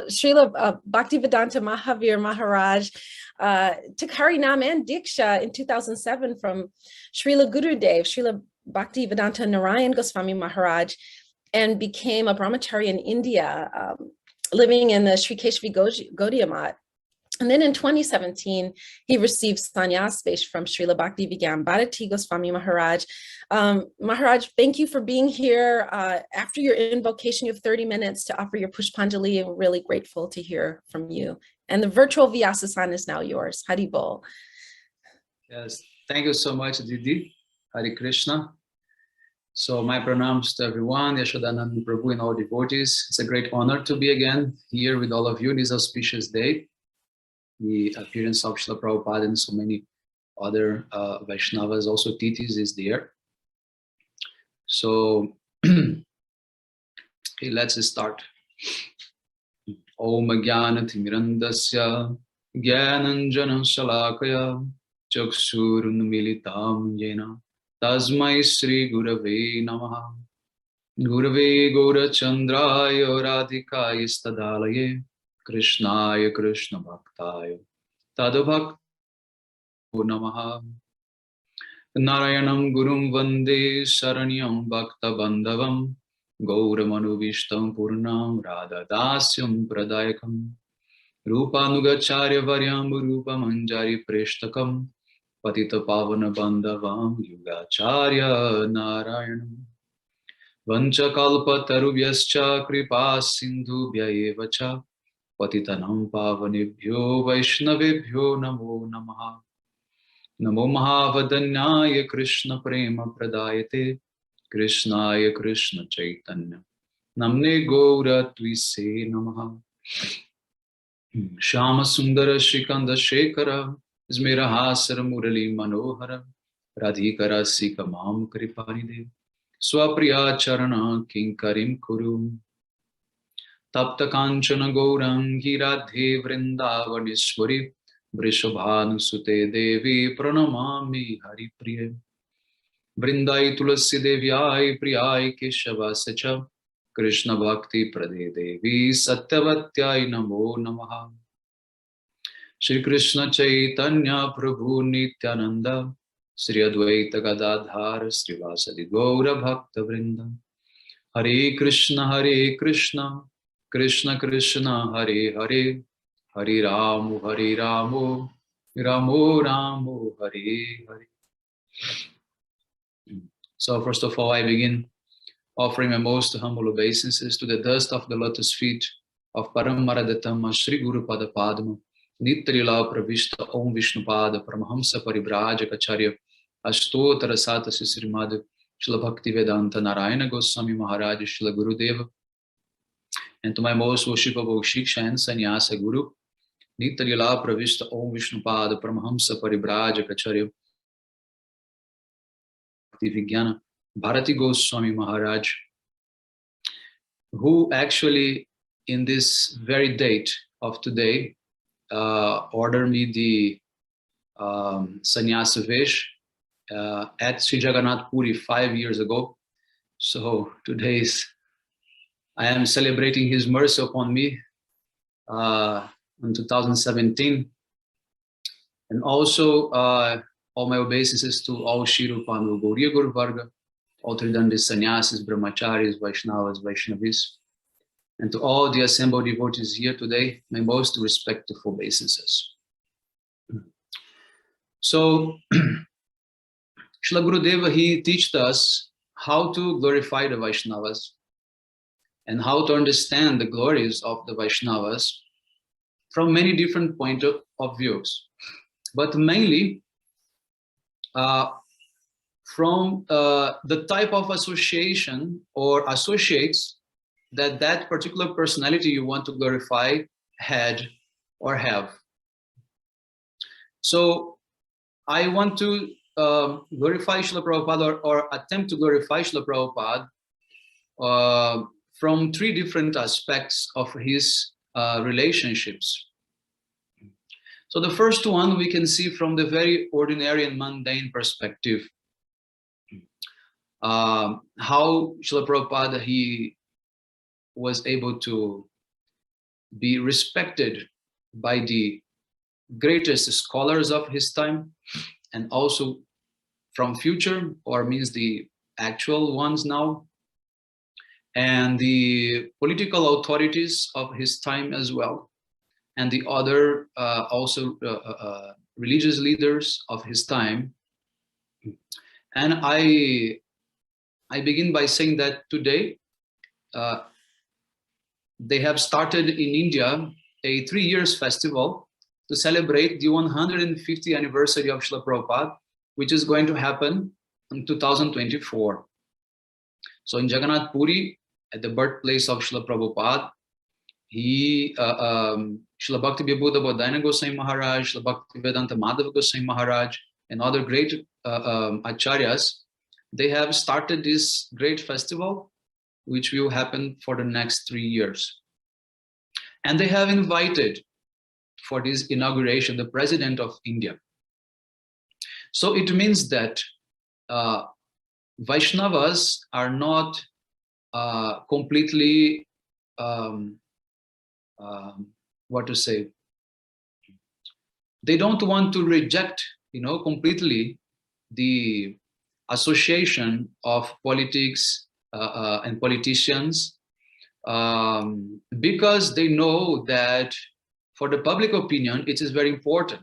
Srila Bhaksiddhanta Mahavir Maharaj took Harinam and Diksha in 2007 from Srila Gurudev, Srila Bhaksiddhanta Narayan Goswami Maharaj, and became a brahmachari in India, living in the Sri Keshvi Gaudiya Math. And then in 2017, he received sannyas from Srila Bhaktivedanta Bharati Goswami Maharaj. Maharaj, thank you for being here. After your invocation, you have 30 minutes to offer your Pushpanjali, and we're really grateful to hear from you. And the virtual Vyasasana is now yours. Hari Bol. Yes, thank you so much, Didi. Hari Krishna. So my pranams to everyone, Yashodananda Prabhu and all devotees. It's a great honor to be again here with all of you this auspicious day. The appearance of Srila Prabhupada and so many other Vaishnavas, also Titis, is there. So, okay, let's start. Om Jnanatirmirandasya Jnananjana Shalakaya Chakshurunmilitam Jena Tasmai Sri Gurave Namaha Gurave Gaurachandraya Radhikaya Stadalaye Krishnaya Krishna Bhaktaya Tadabhakta Namaha Narayanam Gurum Vande Saranyam Bhakta Bandhavam Gauramanu Vishtam Purnam Radha Dasyam Pradayakam Rupanugacharya Varyam Rupa Manjari Preshtakam Patita Pavana Bandhavam Yugacharya Narayanam Vanchakalpa Tarubhyascha Kripa Sindhubhya Evacha Patitanam Pavanebhyo Vaishnavebhyo Namo Namaha Namo Mahavadanyaya Krishna Prema Pradayate Krishnaya Krishna Chaitanya Namne Gaura Twise Namaha Shama Sundara Shrikanda Shekhara Smirahasara Murali Manohara Radhikara Sika Mam Kripanide Swapriya Charana Kinkarim Kurum Tapta Kanchana Gaurangi Radhe Vrindavaneshwari Vrishabhanusute Devi Pranamami Hari Priya Vrindai Tulasi Devyai Priyai Keshava Sacha Krishna Bhakti Prade Devi Satyavatyai Namo Namaha Shri Krishna Chaitanya Prabhu Nityananda Sri Advaita Gadadhar Srivasadi Gaura Bhakta Vrinda Hare Krishna Krishna Krishna Hare Hare Hare Ramu Ramo Ramo Hare Hare. So first of all, I begin offering my most humble obeisances to the dust of the lotus feet of Paramaradatama Sri Guru Pada Padma Nitrila Pravishta Om Vishnupada Paramahamsa Paribrajacharya Ashtotara Satasi Srimad Srila Bhaktivedanta Narayana Goswami Maharaj Srila Gurudeva, and to my most worshipable Shiksha and Sannyasa Guru Nitrila Pravishta Om Vishnupada Paramahamsa Paribrajacharya Bhaktivedanta Bharati Goswami Maharaj, who actually in this very date of today ordered me the sannyasa vesh at Sri Jagannath Puri 5 years ago. So today I am celebrating his mercy upon me in 2017, and also all my obeisances to all Shirupan Gauriya Guru Varga, all Tridandis, Sannyasis, Brahmacharis, Vaishnavas, Vaishnavis, and to all the assembled devotees here today, my most respectful obeisances. So, Srila Gurudeva, he taught us how to glorify the Vaishnavas and how to understand the glories of the Vaishnavas from many different points of views, but mainly from the type of association or associates that that particular personality you want to glorify had or have. So I want to glorify Srila Prabhupada or attempt to glorify Srila Prabhupada from three different aspects of his relationships. So the first one we can see from the very ordinary and mundane perspective. How Srila Prabhupada, he was able to be respected by the greatest scholars of his time, and also from future, or means the actual ones now, and the political authorities of his time as well, and the other also religious leaders of his time. And I begin by saying that today they have started in India a 3 years festival to celebrate the 150th anniversary of Srila Prabhupada, which is going to happen in 2024. So in Jagannath Puri, at the birthplace of Srila Prabhupada, Srila Bhakti Vibhuda Bodhayana Goswami Maharaj, Srila Bhakti Vedanta Madhava Goswami Maharaj, and other great acharyas, they have started this great festival, which will happen for the next 3 years. And they have invited for this inauguration the President of India. So it means that Vaishnavas are not completely, what to say, they don't want to reject, completely the association of politics and politicians, because they know that for the public opinion, it is very important,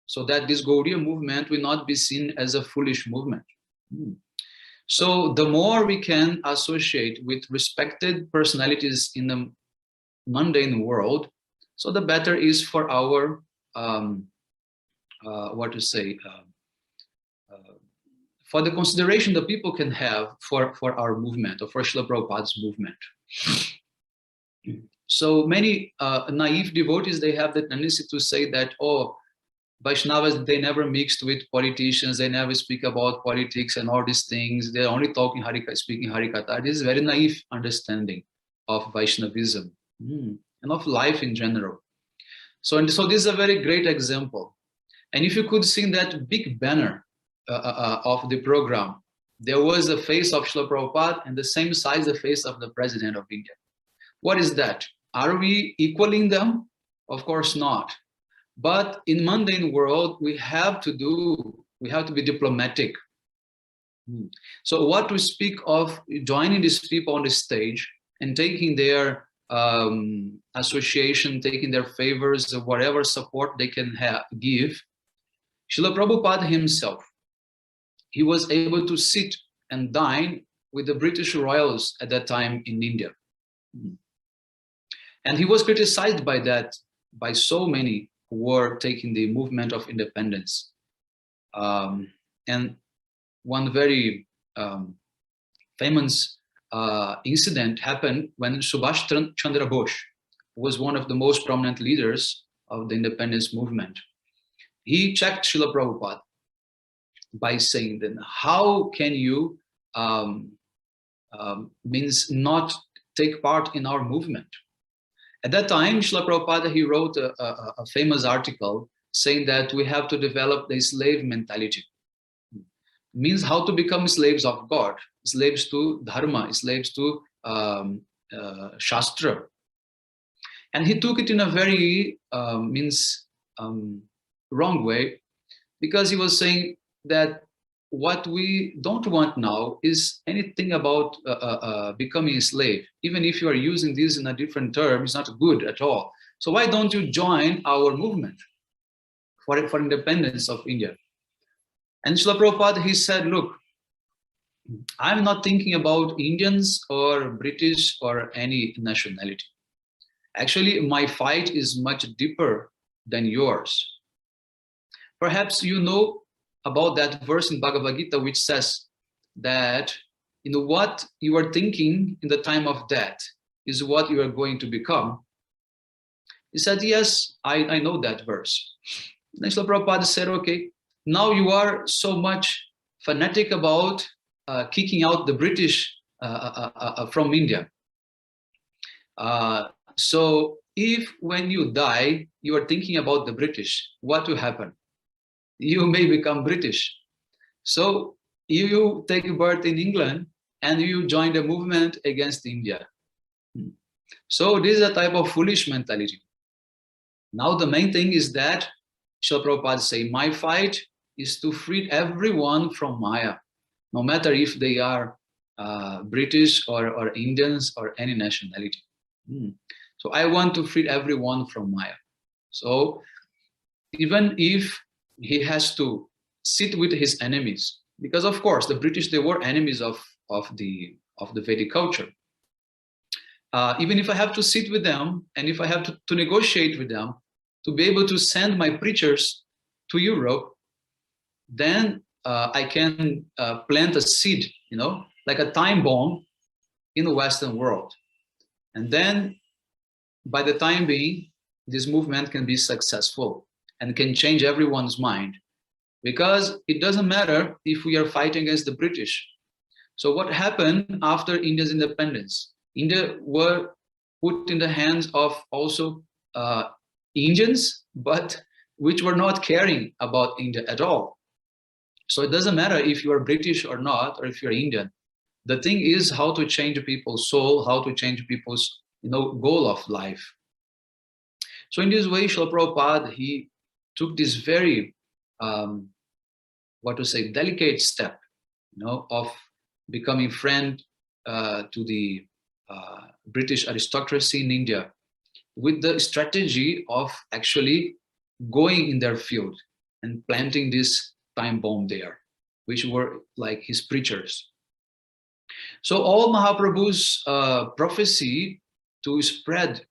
so that this Gaudiya movement will not be seen as a foolish movement. So the more we can associate with respected personalities in the mundane world, so the better is for our, what to say, for the consideration that people can have for our movement, or for Srila Prabhupada's movement. So many naive devotees, they have the tendency to say that, oh, Vaishnavas, they never mixed with politicians, they never speak about politics and all these things, they're only talking speaking Harikatha. This is very naive understanding of Vaishnavism and of life in general. So this is a very great example. And if you could see that big banner of the program, there was a face of Srila Prabhupada and the same size the face of the President of India. What is that? Are we equaling them? Of course not. But in mundane world, we have to be diplomatic. So what to speak of joining these people on the stage and taking their association, taking their favors, or whatever support they can give. Srila Prabhupada himself, he was able to sit and dine with the British royals at that time in India. And he was criticized by that, by so many who were taking the movement of independence. And one very famous incident happened when Subhash Chandra Bose was one of the most prominent leaders of the independence movement. He checked Srila Prabhupada by saying, then how can you means not take part in our movement? At that time, Srila Prabhupada, he wrote a famous article saying that we have to develop the slave mentality. Means how to become slaves of God, slaves to dharma, slaves to shastra. And he took it in a very wrong way, because he was saying that what we don't want now is anything about becoming a slave. Even if you are using this in a different term, it's not good at all. So why don't you join our movement for independence of India? And Srila Prabhupada, he said, look, I'm not thinking about Indians or British or any nationality. Actually, my fight is much deeper than yours. Perhaps you know about that verse in Bhagavad Gita, which says that what you are thinking in the time of death is what you are going to become. He said, yes, I know that verse. And Srila Prabhupada said, okay, now you are so much fanatic about kicking out the British from India. So if when you die, you are thinking about the British, what will happen? You may become British. So you take birth in England and you join the movement against India. So this is a type of foolish mentality. Now the main thing is that Srila Prabhupada say, my fight is to free everyone from Maya, no matter if they are British or Indians or any nationality. So I want to free everyone from Maya. So even if he has to sit with his enemies, because of course the British, they were enemies of the Vedic culture. Even if I have to sit with them and if I have to negotiate with them to be able to send my preachers to Europe, then I can plant a seed, like a time bomb in the Western world. And then by the time being, this movement can be successful and can change everyone's mind, because it doesn't matter if we are fighting against the British. So what happened after India's independence? India were put in the hands of also Indians, but which were not caring about India at all. So it doesn't matter if you are British or not, or if you're Indian. The thing is how to change people's soul, how to change people's goal of life. So in this way, Srila Prabhupada, he took this very, delicate step, of becoming friend to the British aristocracy in India, with the strategy of actually going in their field and planting this time bomb there, which were like his preachers. So all Mahaprabhu's prophecy to spread,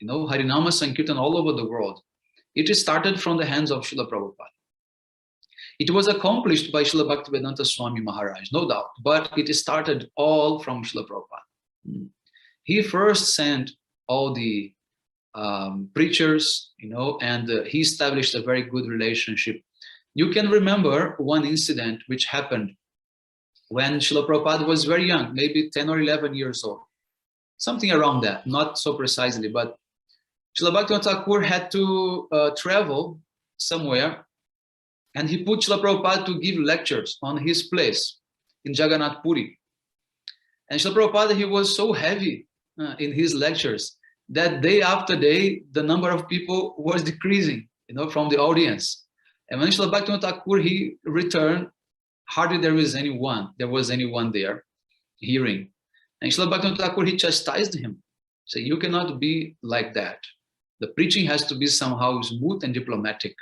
Harinama Sankirtan all over the world, it started from the hands of Srila Prabhupada. It was accomplished by Srila Bhaksiddhanta Swami Maharaj, no doubt, but it started all from Srila Prabhupada. He first sent all the preachers, and he established a very good relationship. You can remember one incident which happened when Srila Prabhupada was very young, maybe 10 or 11 years old, something around that, not so precisely, but Srila Bhaksiddhanta Thakur had to travel somewhere, and he put Srila Prabhupada to give lectures on his place in Jagannath Puri. And Srila Prabhupada, he was so heavy in his lectures that day after day, the number of people was decreasing, from the audience. And when Srila Bhaksiddhanta Thakur, he returned, hardly there was anyone there hearing. And Srila Bhaksiddhanta Thakur, he chastised him. So you cannot be like that. The preaching has to be somehow smooth and diplomatic.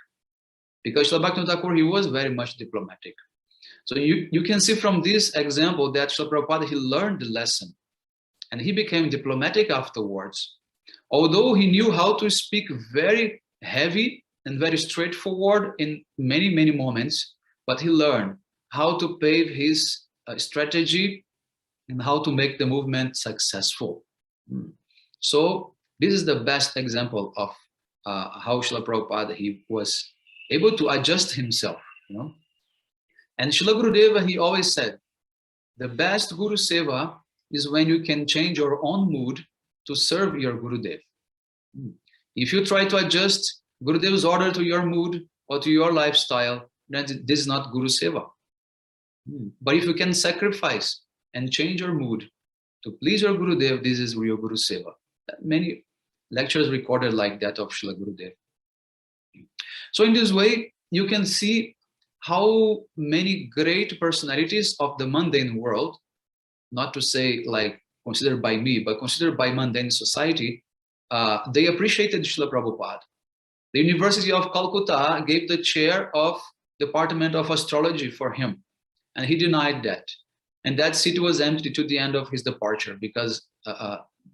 Because Srila Bhaksiddhanta Thakur, he was very much diplomatic. So you can see from this example that Srila Prabhupada, he learned the lesson. And he became diplomatic afterwards. Although he knew how to speak very heavy and very straightforward in many, many moments, but he learned how to pave his strategy and how to make the movement successful. So this is the best example of how Srila Prabhupada, he was able to adjust himself, And Srila Gurudeva, he always said, the best Guru Seva is when you can change your own mood to serve your Gurudev. If you try to adjust Gurudev's order to your mood or to your lifestyle, then this is not Guru Seva. But if you can sacrifice and change your mood to please your Gurudev, this is your Guru Seva. Many lectures recorded like that of Srila Gurudev. So in this way, you can see how many great personalities of the mundane world, not to say like considered by me, but considered by mundane society, they appreciated Srila Prabhupada. The University of Calcutta gave the chair of Department of Astrology for him, and he denied that. And that seat was empty to the end of his departure because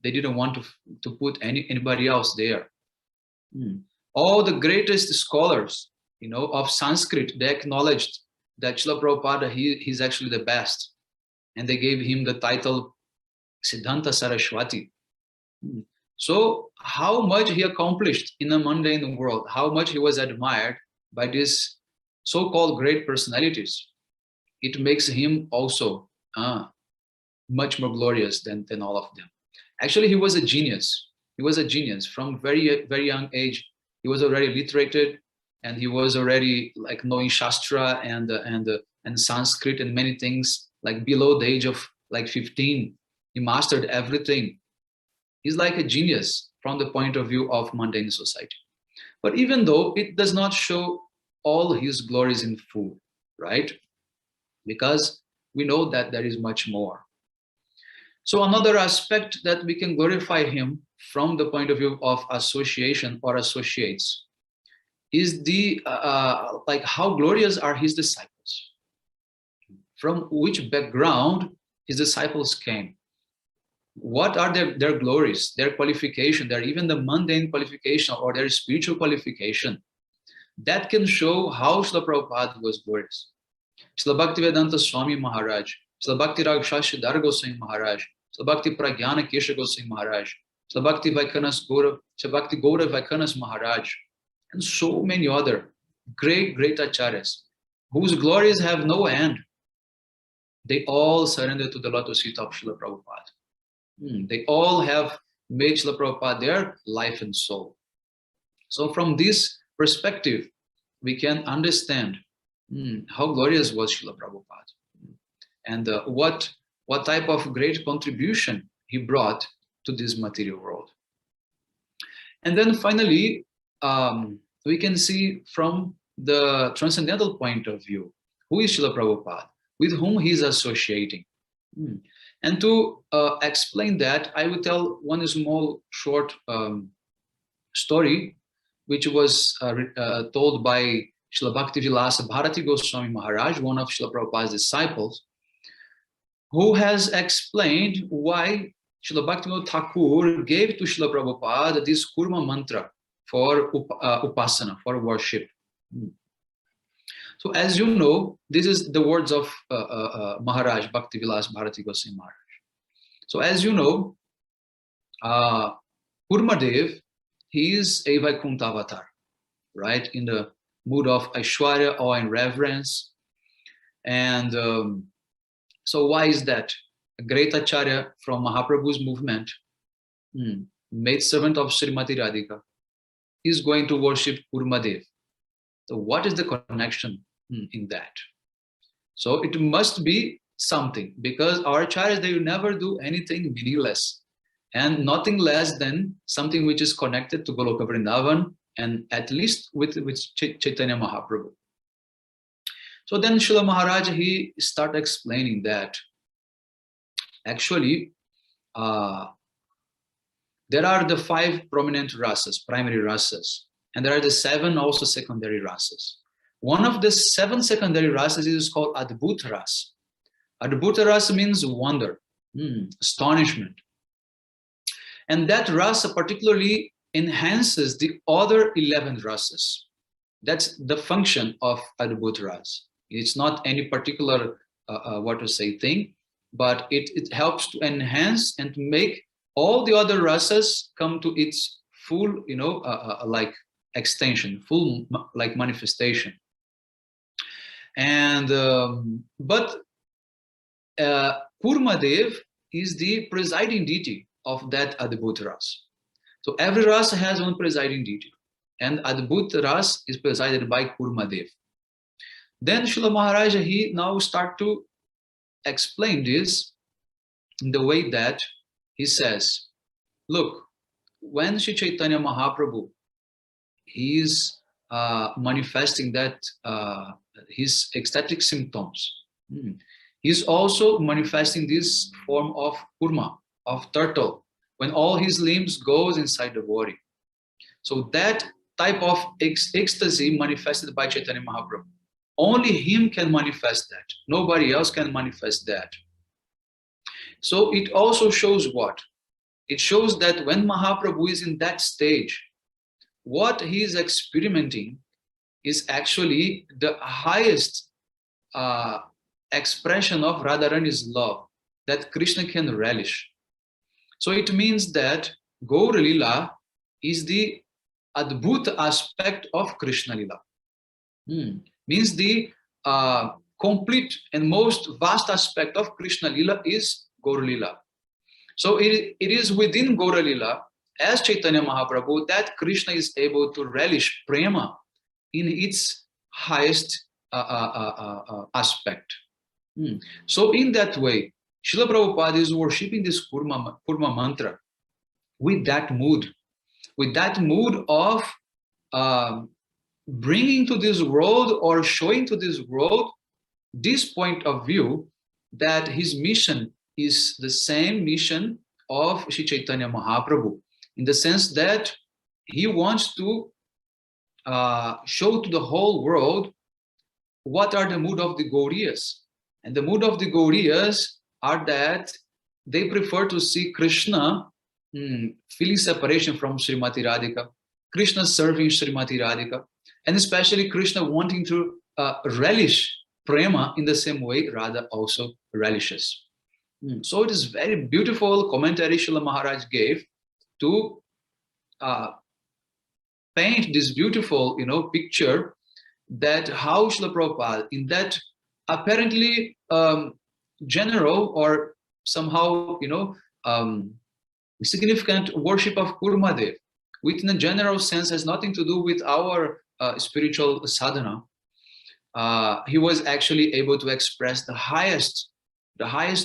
they didn't want to put anybody else there. All the greatest scholars, of Sanskrit, they acknowledged that Srila Prabhupada, he's actually the best. And they gave him the title Siddhanta Saraswati. So how much he accomplished in the mundane world, how much he was admired by these so-called great personalities, it makes him also much more glorious than all of them. Actually, he was a genius. He was a genius from very, very young age. He was already literated, and he was already like knowing Shastra and Sanskrit and many things. Like below the age of like 15, he mastered everything. He's like a genius from the point of view of mundane society. But even though it does not show all his glories in full, right? Because we know that there is much more. So another aspect that we can glorify him from the point of view of association or associates is the like how glorious are his disciples, from which background his disciples came, what are their glories, their qualification, their even the mundane qualification or their spiritual qualification. That can show how Srila Prabhupada was glorious. Srila Bhaktivedanta Swami Maharaj, Srila Bhakti Raghshasya Dar Goswami Maharaj, Srila Bhakti Pragyana Kesha Goswami Maharaj, Srila Bhakti Vaikanas Gaurav, Srila Bhakti Gaurav Vaikanas Maharaj, and so many other great acharyas whose glories have no end. They all surrendered to the lotus feet of Srila Prabhupada. They all have made Srila Prabhupada their life and soul. So from this perspective, we can understand how glorious was Srila Prabhupada and what type of great contribution he brought to this material world. And then finally, we can see from the transcendental point of view, who is Srila Prabhupada, with whom he is associating. And to explain that, I will tell one small short story, which was told by Srila Bhaktivilasa Bharati Goswami Maharaj, one of Srila Prabhupada's disciples, who has explained why Srila Bhaktivinoda Thakur gave to Srila Prabhupada this Kurma mantra for upasana, for worship. So as you know, this is the words of Maharaj, Bhaktivilasa Bharati Goswami Maharaj. So as you know, Kurmadev, he is a Vaikuntha avatar, right? In the mood of Aishwarya, awe and reverence. And so why is that? A great acharya from Mahaprabhu's movement, maid servant of Srimati Radhika, is going to worship Kurmadev. So what is the connection in that? So it must be something, because our acharyas, they will never do anything meaningless and nothing less than something which is connected to Goloka Vrindavan and at least with Chaitanya Mahaprabhu. So then Srila Maharaj, he started explaining that actually there are the 5 prominent rasas, primary rasas, and there are the 7 also secondary rasas. One of the 7 secondary rasas is called Adbhuta Rasa. Adbhuta Rasa means wonder, astonishment. And that rasa particularly enhances the other 11 rasas. That's the function of Adbhuta Rasa. It's not any particular, thing, but it helps to enhance and to make all the other rasas come to its full, like extension, full like manifestation. And but Kurmadev is the presiding deity of that Adbhuta Rasa. So every rasa has one presiding deity, and Adbhuta Rasa is presided by Kurmadev. Then Srila Maharaj, he now start to explain this in the way that he says, look, when Sri Chaitanya Mahaprabhu, he is manifesting that his ecstatic symptoms, he's also manifesting this form of kurma, of turtle, when all his limbs goes inside the body. So that type of ecstasy manifested by Chaitanya Mahaprabhu, only him can manifest that. Nobody else can manifest that. So it also shows what? It shows that when Mahaprabhu is in that stage, what he is experimenting is actually the highest expression of Radharani's love that Krishna can relish. So it means that Gaura Lila is the Adbhuta aspect of Krishna Lila. Means the complete and most vast aspect of Krishna Lila is Gaura Lila. So it is within Gaura Lila, as Chaitanya Mahaprabhu, that Krishna is able to relish prema in its highest aspect. So in that way, Srila Prabhupada is worshipping this Kurma mantra with that mood of bringing to this world or showing to this world this point of view that his mission is the same mission of Sri Chaitanya Mahaprabhu, in the sense that he wants to show to the whole world what are the mood of the Gauriyas. And the mood of the Gauriyas are that they prefer to see Krishna feeling separation from Srimati Radhika, Krishna serving Srimati Radhika, and especially Krishna wanting to relish prema in the same way Radha also relishes. So it is very beautiful commentary Srila Maharaj gave to paint this beautiful, picture that how Srila Prabhupada, in that apparently general or somehow, significant worship of Kurmadev, which in a general sense has nothing to do with our spiritual sadhana, he was actually able to express the highest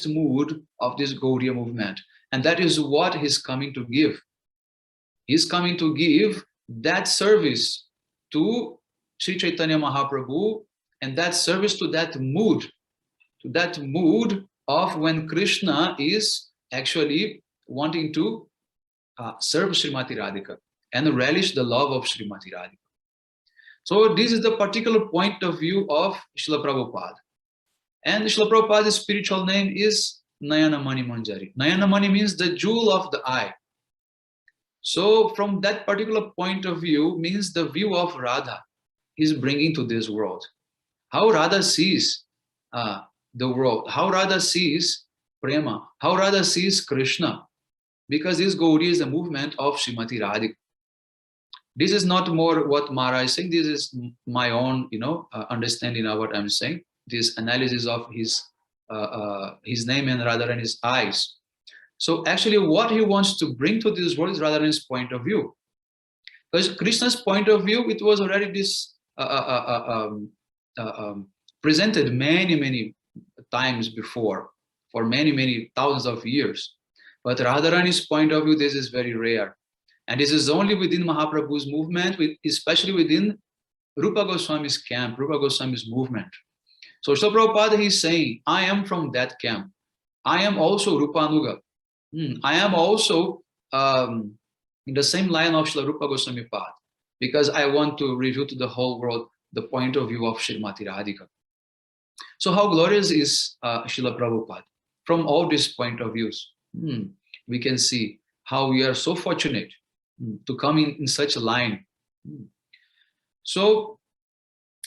mood of this Gauriya movement. And that is what he's coming to give. He's coming to give that service to Sri Chaitanya Mahaprabhu, and that service to that mood of when Krishna is actually wanting to serve Srimati Radhika and relish the love of Srimati Radhika. So this is the particular point of view of Srila Prabhupada. And Srila Prabhupada's spiritual name is Nayanamani Manjari. Nayanamani means the jewel of the eye. So from that particular point of view means the view of Radha is bringing to this world. How Radha sees the world, how Radha sees prema, how Radha sees Krishna, because this Gauri is a movement of Srimati Radhika. This is not more what Maharaj is saying, this is my own understanding of what I'm saying, this analysis of his name and Radharani's eyes. So actually what he wants to bring to this world is Radharani's point of view. Because Krishna's point of view, it was already this presented many times before, for many thousands of years. But Radharani's point of view, this is very rare. And this is only within Mahaprabhu's movement, especially within Rupa Goswami's camp, Rupa Goswami's movement. So Srila Prabhupada, he's saying, I am from that camp. I am also Rupanuga. I am also in the same line of Srila Rupa Goswami Pad, because I want to reveal to the whole world the point of view of Srimati Radhika. So how glorious is Srila Prabhupada? From all these point of views, we can see how we are so fortunate to come in such a line. So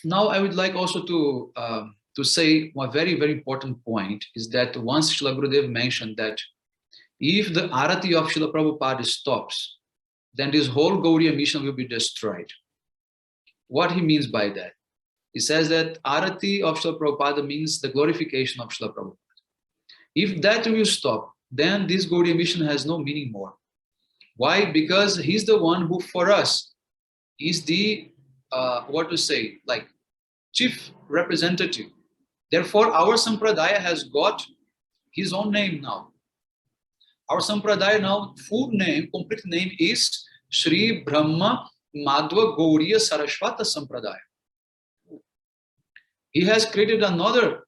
now I would like also to say one very important point is that once Srila Gurudev mentioned that if the arati of Srila Prabhupada stops, then this whole Gauriya mission will be destroyed. What he means by that? He says that arati of Srila Prabhupada means the glorification of Srila Prabhupada. If that will stop, then this Gauriya mission has no meaning more. Why? Because he's the one who for us is the, chief representative. Therefore, our Sampradaya has got his own name now. Our Sampradaya now, full name, complete name is Sri Brahma Madhva Gauriya Saraswata Sampradaya. He has created another,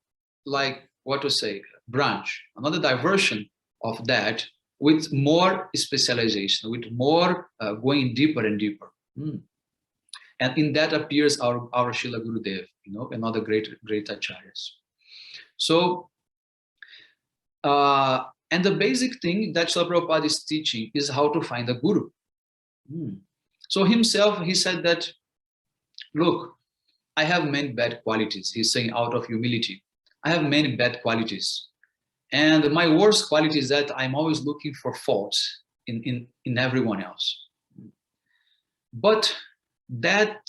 branch, another diversion of that with more specialization, with more going deeper and deeper. And in that appears our Srila Gurudev, and other great acharyas. So, and the basic thing that Srila Prabhupada is teaching is how to find a guru. So himself, he said that, look, I have many bad qualities. He's saying out of humility, I have many bad qualities. And my worst quality is that I'm always looking for faults in everyone else. But that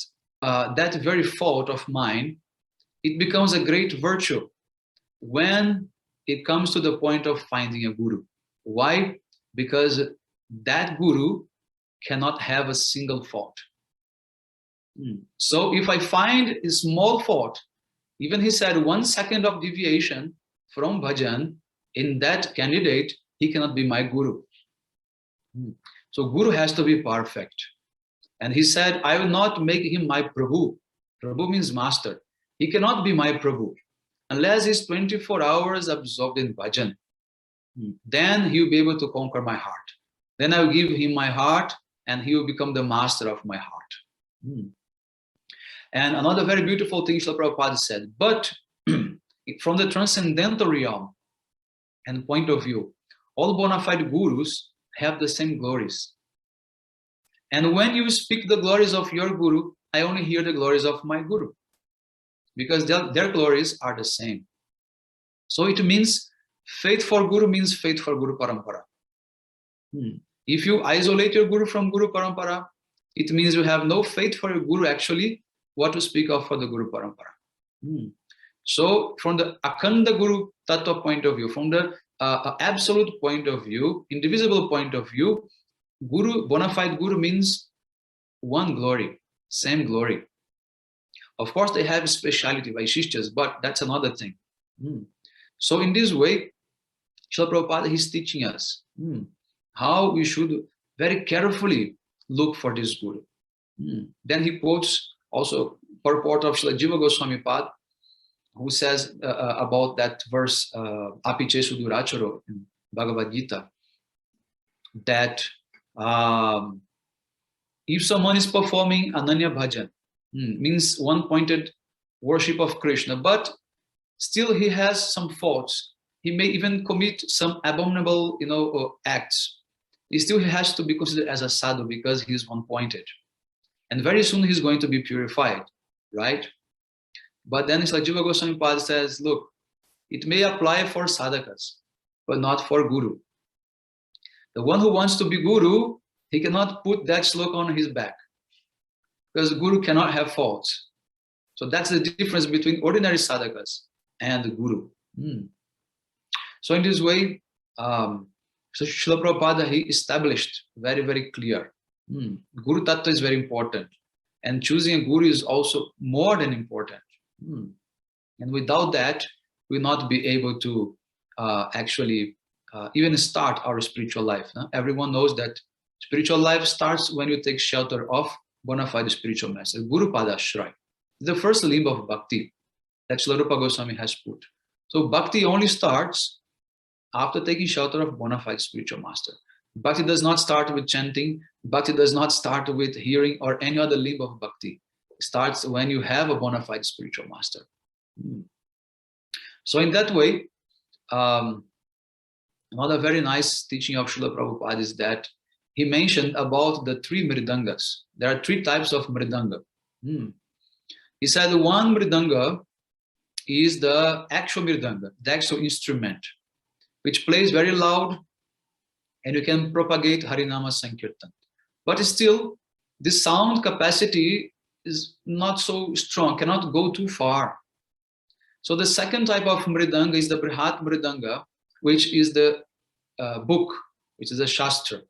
very fault of mine, it becomes a great virtue when it comes to the point of finding a guru. Why? Because that guru cannot have a single fault. So if I find a small fault, even he said 1 second of deviation from bhajan, in that candidate, he cannot be my guru. So Guru has to be perfect. And he said, I will not make him my Prabhu. Prabhu means master. He cannot be my Prabhu unless he's 24 hours absorbed in bhajan. Then he will be able to conquer my heart. Then I will give him my heart and he will become the master of my heart. And another very beautiful thing Srila Prabhupada said, but from the transcendental realm and point of view, all bona fide gurus have the same glories. And when you speak the glories of your guru, I only hear the glories of my guru, because their glories are the same. So it means faith for guru means faith for Guru Parampara. If you isolate your guru from Guru Parampara, it means you have no faith for your guru, actually, what to speak of for the Guru Parampara. So from the Akhanda Guru Tattva point of view, from the absolute point of view, indivisible point of view, Guru, bona fide Guru means one glory, same glory. Of course, they have speciality, Vaishishtyas, but that's another thing. So in this way, Srila Prabhupada is teaching us how we should very carefully look for this Guru. Then he quotes also purport of Srila Jiva Goswami Pad, who says about that verse, Apiche Suduracharo in Bhagavad Gita, that if someone is performing Ananya Bhajan, means one-pointed worship of Krishna, but still he has some faults, he may even commit some abominable, acts, he still has to be considered as a sadhu because he is one-pointed. And very soon he's going to be purified, right? But then it's like Jiva Goswami Pad says, look, it may apply for sadhakas, but not for guru. The one who wants to be guru, he cannot put that sloka on his back, because the guru cannot have faults. So that's the difference between ordinary sadhakas and the guru. So in this way, so Srila Prabhupada, he established very, very clear. Guru Tattva is very important. And choosing a guru is also more than important. And without that, we'll not be able to actually even start our spiritual life. No? Everyone knows that spiritual life starts when you take shelter of bona fide spiritual master, Guru Padashray. The first limb of bhakti that Srila Rupa Goswami has put. So bhakti only starts after taking shelter of bona fide spiritual master. Bhakti does not start with chanting. Bhakti does not start with hearing or any other limb of bhakti. It starts when you have a bona fide spiritual master. So in that way, another very nice teaching of Srila Prabhupada is that he mentioned about the three mridangas. There are three types of mridanga. He said one mridanga is the actual mridanga, the actual instrument, which plays very loud, and you can propagate Harinama Sankirtan. But still, the sound capacity is not so strong, cannot go too far. So the second type of mridanga is the Brihat mridanga, which is the book, which is a shastra.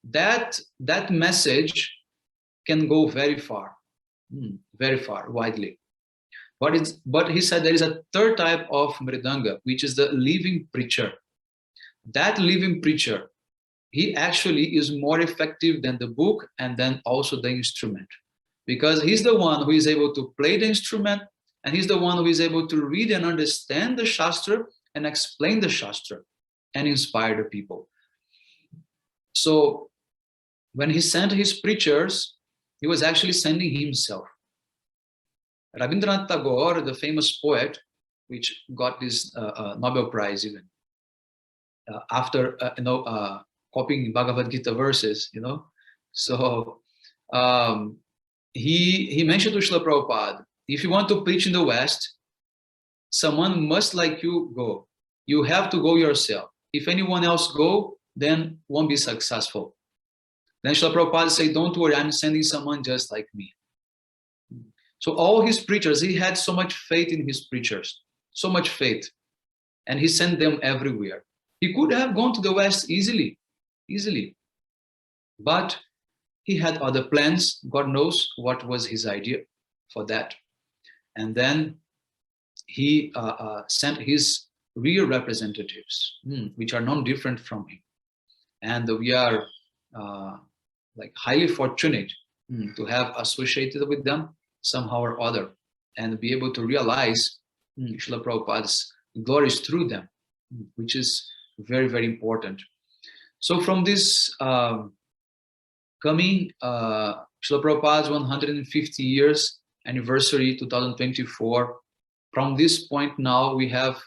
That message can go very far, widely. But he said there is a third type of mridanga, which is the living preacher. That living preacher, he actually is more effective than the book and then also the instrument, because he's the one who is able to play the instrument, and he's the one who is able to read and understand the Shastra and explain the Shastra and inspire the people. So when he sent his preachers, he was actually sending himself. Rabindranath Tagore, the famous poet, which got this Nobel Prize even, after copying Bhagavad Gita verses, So he mentioned to Srila Prabhupada, if you want to preach in the West, someone must like you go. You have to go yourself. If anyone else go, then won't be successful. Then Srila Prabhupada said, don't worry, I'm sending someone just like me. So all his preachers, he had so much faith in his preachers, so much faith. And he sent them everywhere. He could have gone to the West easily. But he had other plans. God knows what was his idea for that. And then he sent his real representatives, which are non-different from him. And we are like highly fortunate to have associated with them somehow or other, and be able to realize Srila Prabhupada's glories through them, which is very, very important. So from this coming Srila Prabhupada's 150 years anniversary 2024, from this point now we have,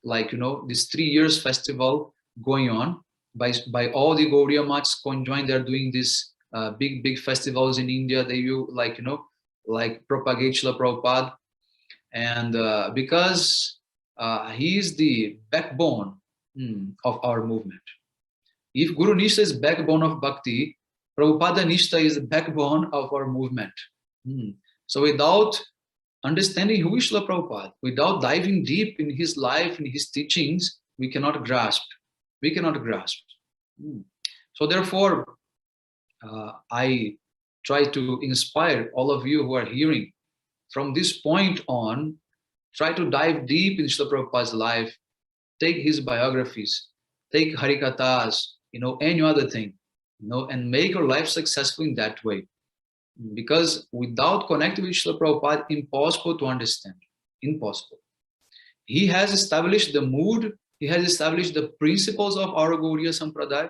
like, you know, this 3 years festival going on by all the Gaudiya Mats conjoined. They're doing this big festivals in India. They will, like, you know, like propagate Srila Prabhupada, and because he is the backbone of our movement. If Guru Nishtha is backbone of bhakti, Prabhupada Nishtha is the backbone of our movement. So without understanding who is Srila Prabhupada, without diving deep in his life, in his teachings, we cannot grasp. We cannot grasp. So therefore, I try to inspire all of you who are hearing. From this point on, try to dive deep in Srila Prabhupada's life, take his biographies, take Harikathas, you know, any other thing, you know, and make your life successful in that way. Because without connecting with Srila Prabhupada, impossible to understand. Impossible. He has established the mood, he has established the principles of our Gaudiya Sampradaya.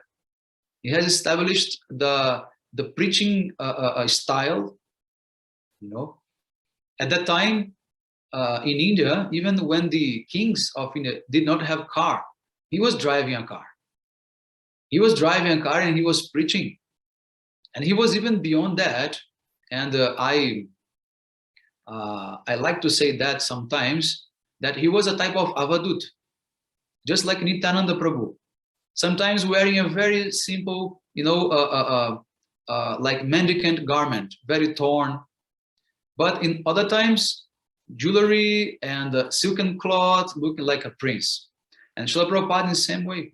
He has established the preaching style, you know. At that time, in India, even when the kings of India did not have car, he was driving a car. He was driving a car and he was preaching. And he was even beyond that. And I like to say that sometimes, that he was a type of avadut, just like Nityananda Prabhu. Sometimes wearing a very simple, you know, like mendicant garment, very torn. But in other times, jewelry and silken cloth, looking like a prince. And Srila Prabhupada in the same way.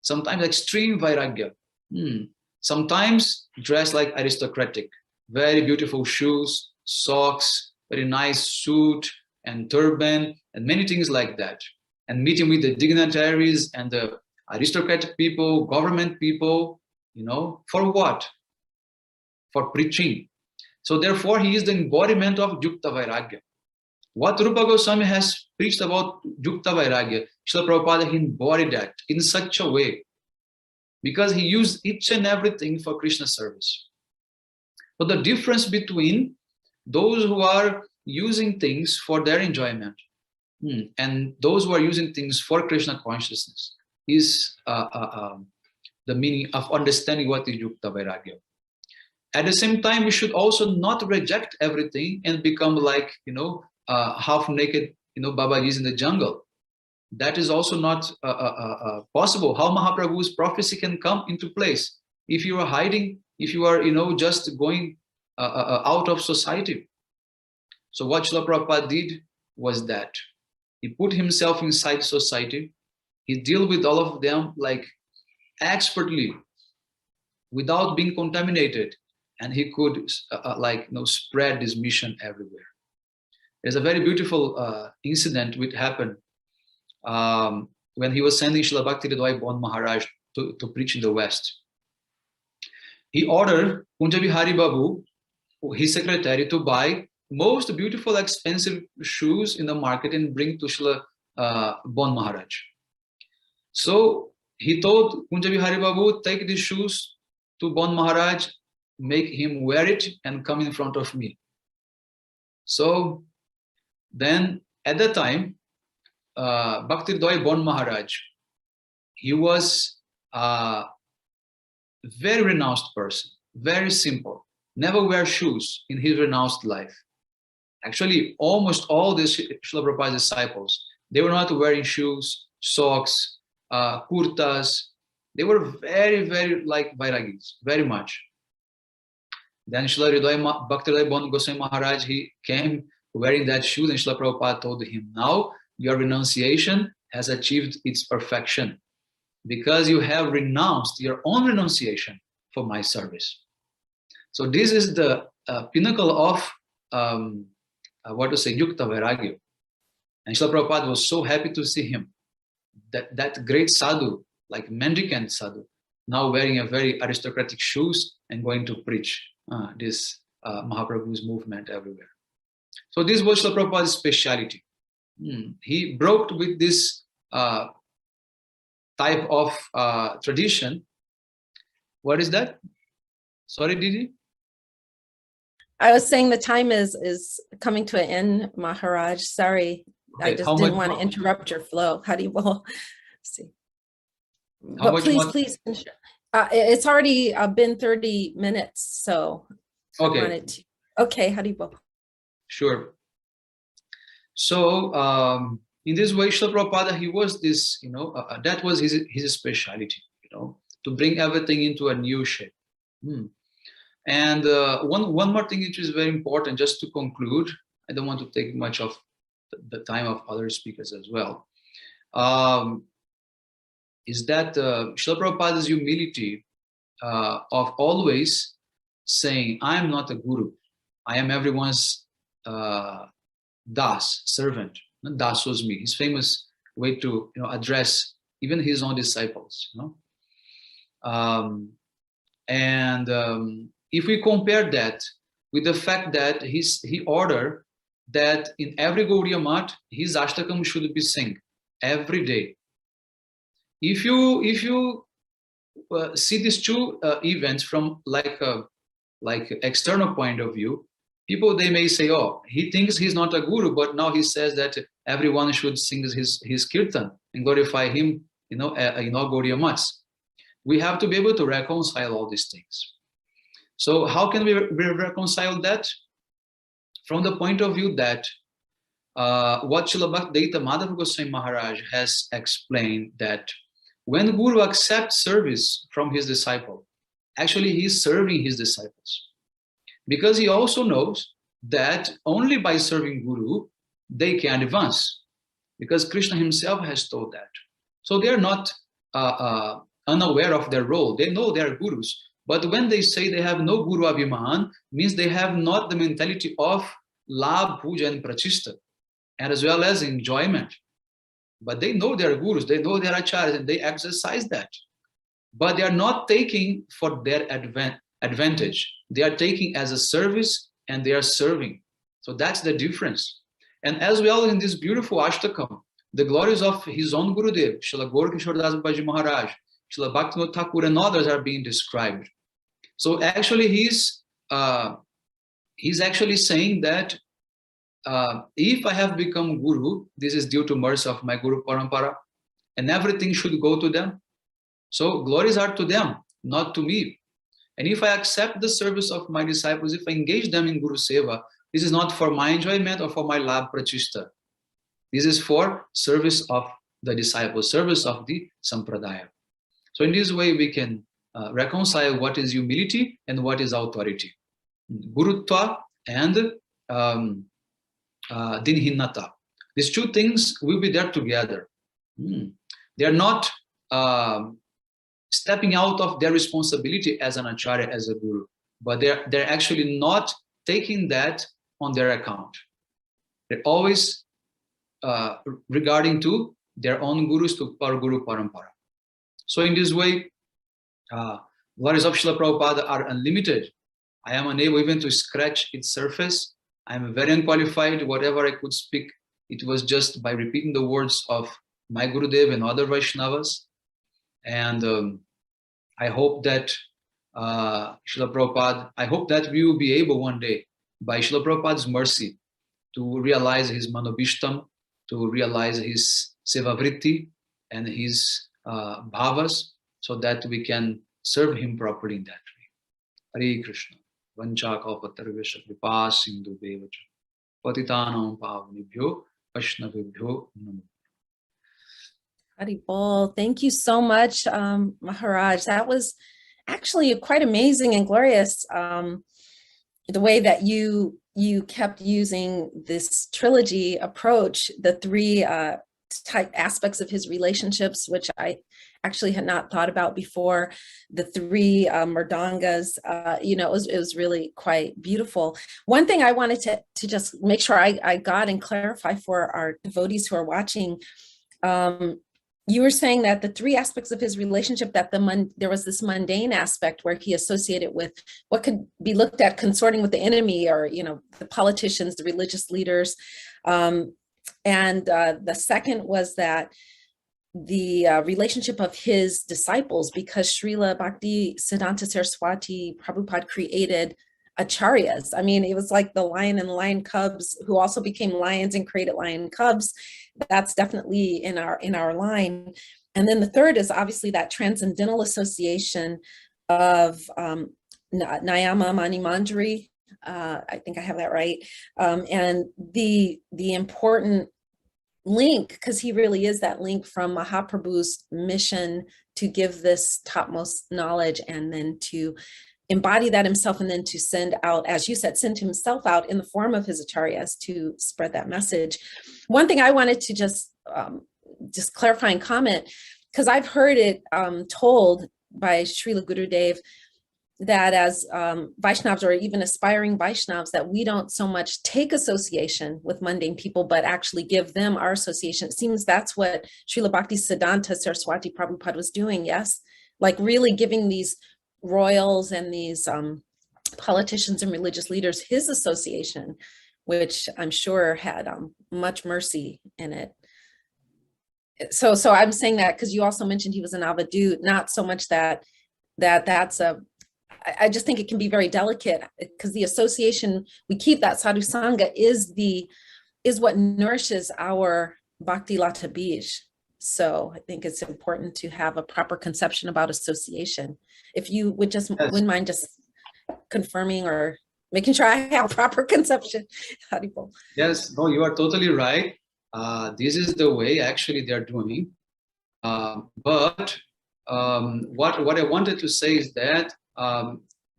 Sometimes extreme vairagya. Sometimes dressed like aristocratic. Very beautiful shoes, socks, very nice suit and turban, and many things like that. And meeting with the dignitaries and the aristocratic people, government people, you know, for what? For preaching. So therefore, he is the embodiment of Yukta Vairagya. What Rupa Goswami has preached about Yukta Vairagya, Srila Prabhupada, he embodied that in such a way, because he used each and everything for Krishna service. So the difference between those who are using things for their enjoyment and those who are using things for Krishna consciousness is the meaning of understanding what is Yukta Vairagya. At the same time, we should also not reject everything and become like, you know, half naked, you know, Babajis in the jungle. That is also not possible. How Mahaprabhu's prophecy can come into place if you are hiding, if you are, you know, just going out of society. So what Srila Prabhupada did was that he put himself inside society. He dealt with all of them like expertly, without being contaminated, and he could like, you know, spread this mission everywhere. There's a very beautiful incident which happened when he was sending Srila Bhaktidanta Bon Maharaj to preach in the West. He ordered Kunja Bihari Babu, his secretary, to buy most beautiful, expensive shoes in the market and bring to Srila Bon Maharaj. So he told Kunja Bihari Babu, take these shoes to Bon Maharaj, make him wear it and come in front of me. So then at that time, Bhaktidanta Bon Maharaj, he was a very renounced person, very simple, never wear shoes in his renounced life. Actually, almost all the Srila Prabhupada's disciples, they were not wearing shoes, socks, kurtas. They were very, very like Vairagis, very much. Then Srila Bhaktidanta Bon Goswami Maharaj, he came wearing that shoes, and Srila Prabhupada told him, now your renunciation has achieved its perfection, because you have renounced your own renunciation for my service. So this is the pinnacle of Yukta Vairagya. And Srila Prabhupada was so happy to see him, that great sadhu, like mendicant sadhu, now wearing a very aristocratic shoes and going to preach this Mahaprabhu's movement everywhere. So this was Srila Prabhupada's speciality. He broke with this type of tradition. What is that? Sorry, Didi? I was saying the time is coming to an end, Maharaj. Sorry, okay, I just didn't want to interrupt your flow. Haribol. See. But please. It's already been 30 minutes, so okay. I wanted to. Okay, Haribol. Sure. So in this way, Srila Prabhupada, he was this, that was his speciality, to bring everything into a new shape. And one more thing which is very important, just to conclude, I don't want to take much of the time of other speakers as well, is that Srila Prabhupada's humility of always saying, I am not a guru, I am everyone's das, servant. Das was me, his famous way to address even his own disciples. If we compare that with the fact that he ordered that in every Gaudiya Math, his Ashtakam should be sung every day. If you see these two events from like external point of view, people, they may say, oh, he thinks he's not a guru, but now he says that everyone should sing his kirtan and glorify him, in all Gaudiya Maths. We have to be able to reconcile all these things. So how can we reconcile that? From the point of view that what Srila Bhaksiddhanta Madhava Goswami Maharaj has explained, that when Guru accepts service from his disciple, actually he is serving his disciples. Because he also knows that only by serving Guru, they can advance. Because Krishna himself has told that. So they are not unaware of their role. They know they are gurus. But when they say they have no Guru Abhiman, means they have not the mentality of Labh, Puja and Prachista, and as well as enjoyment. But they know they are gurus, they know they are acharyas, and they exercise that. But they are not taking for their advantage. They are taking as a service and they are serving. So that's the difference. And as well in this beautiful Ashtakam, the glories of his own Gurudev, Srila Gaura Das Babaji Maharaj, Srila Bhaktivinoda Thakura and others are being described. So actually he's actually saying that if I have become Guru, this is due to mercy of my Guru Parampara, and everything should go to them. So glories are to them, not to me. And if I accept the service of my disciples, if I engage them in Guru Seva, this is not for my enjoyment or for my Labh Prachista. This is for service of the disciples, service of the Sampradaya. So in this way, we can reconcile what is humility and what is authority. Gurutva and Dinhinata. These two things will be there together. They are not stepping out of their responsibility as an acharya, as a guru, but they're actually not taking that on their account. They're always regarding to their own gurus, to Paraguru Parampara. So in this way, glories of Srila Prabhupada are unlimited. I am unable even to scratch its surface. I am very unqualified. Whatever I could speak, it was just by repeating the words of my Gurudev and other Vaishnavas. And I hope that Srila Prabhupada, I hope that we will be able one day, by Srila Prabhupada's mercy, to realize his Manobishtam, to realize his Sevavritti and his bhavas, so that we can serve him properly in that way. Hare Krishna. Vancha kalpatarvesha kripa sindhu bevacha patitanam pavanibhyo vaishnavibhyo namo. Haribol, thank you so much, Maharaj. That was actually quite amazing and glorious. The way that you kept using this trilogy approach, the three type aspects of his relationships, which I actually had not thought about before, the three murdangas, it was really quite beautiful. One thing I wanted to just make sure I got and clarify for our devotees who are watching, You were saying that the three aspects of his relationship, that there was this mundane aspect where he associated with what could be looked at consorting with the enemy, or, you know, the politicians, the religious leaders. And the second was that the relationship of his disciples, because Srila Bhaksiddhanta Saraswati Prabhupada created acharyas. I mean, it was like the lion and the lion cubs who also became lions and created lion cubs. That's definitely in our line. And then the third is obviously that transcendental association of Nayama Mani Manjari. I think I have that right. And the important link, because he really is that link from Mahaprabhu's mission to give this topmost knowledge and then to embody that himself, and then to send out, as you said, send himself out in the form of his acharyas to spread that message. One thing I wanted to just clarify and comment, because I've heard it told by Srila Gurudev that as Vaishnavas, or even aspiring Vaishnavas, that we don't so much take association with mundane people, but actually give them our association. It seems that's what Srila Bhaksiddhanta Saraswati Prabhupada was doing, yes? Like really giving these royals and these politicians and religious leaders his association, which I'm sure had much mercy in it. So I'm saying that because you also mentioned he was an avadut, not so much that's I just think it can be very delicate, because the association we keep, that sadhu sangha, is what nourishes our bhakti lata bij. So I think it's important to have a proper conception about association. If you would just wouldn't mind just confirming or making sure I have a proper conception. Haribol. Yes, no, you are totally right. This is the way actually they're doing. But what I wanted to say is that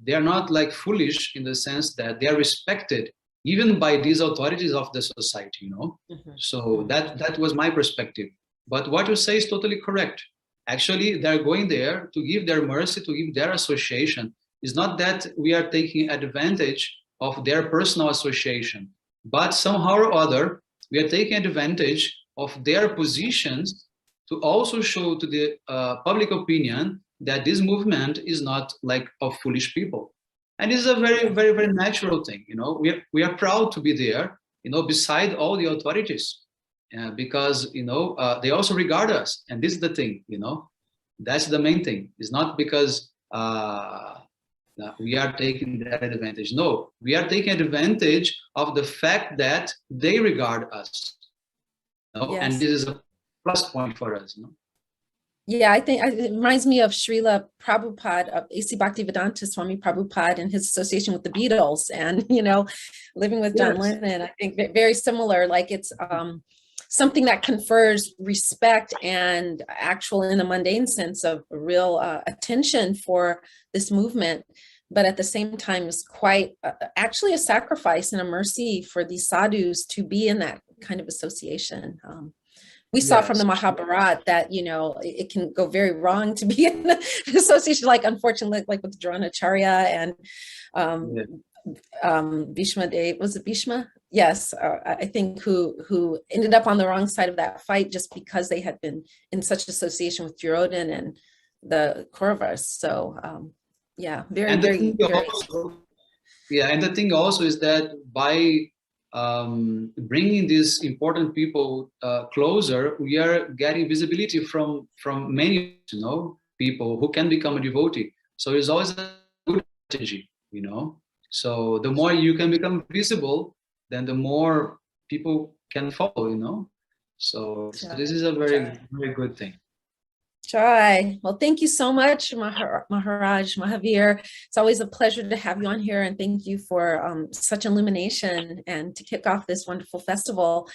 they are not like foolish, in the sense that they are respected even by these authorities of the society, you know. So that was my perspective. But what you say is totally correct. Actually, they're going there to give their mercy, to give their association. It's not that we are taking advantage of their personal association, but somehow or other, we are taking advantage of their positions to also show to the public opinion that this movement is not like of foolish people. And it's a very, very, very natural thing. You know, we are proud to be there, you know, beside all the authorities, because, you know, they also regard us. And this is the thing, you know, that's the main thing. It's not because we are taking that advantage. No, we are taking advantage of the fact that they regard us. You know? Yes. And this is a plus point for us, you know. Yeah, I think it reminds me of Srila Prabhupada, of A.C. Bhaktivedanta Swami Prabhupada, and his association with the Beatles, and, you know, living with John Lennon. I think very similar, like it's something that confers respect and actual, in a mundane sense, of real attention for this movement, but at the same time is quite actually a sacrifice and a mercy for these sadhus to be in that kind of association. We saw from the Mahabharat that, you know, it can go very wrong to be in an association, like unfortunately, like with Dronacharya and Bhishma Dev, was it Bhishma? Yes, I think who ended up on the wrong side of that fight just because they had been in such association with Duryodhana and the Kauravas. So yeah, very, very. Yeah, and the thing also is that by bringing these important people closer, we are getting visibility from many, you know, people who can become a devotee. So it's always a good strategy, you know. So the more you can become visible, then the more people can follow, you know. So this is a very, very good thing. Joy. Well, thank you so much, Maharaj, Mahavir. It's always a pleasure to have you on here, and thank you for such illumination and to kick off this wonderful festival.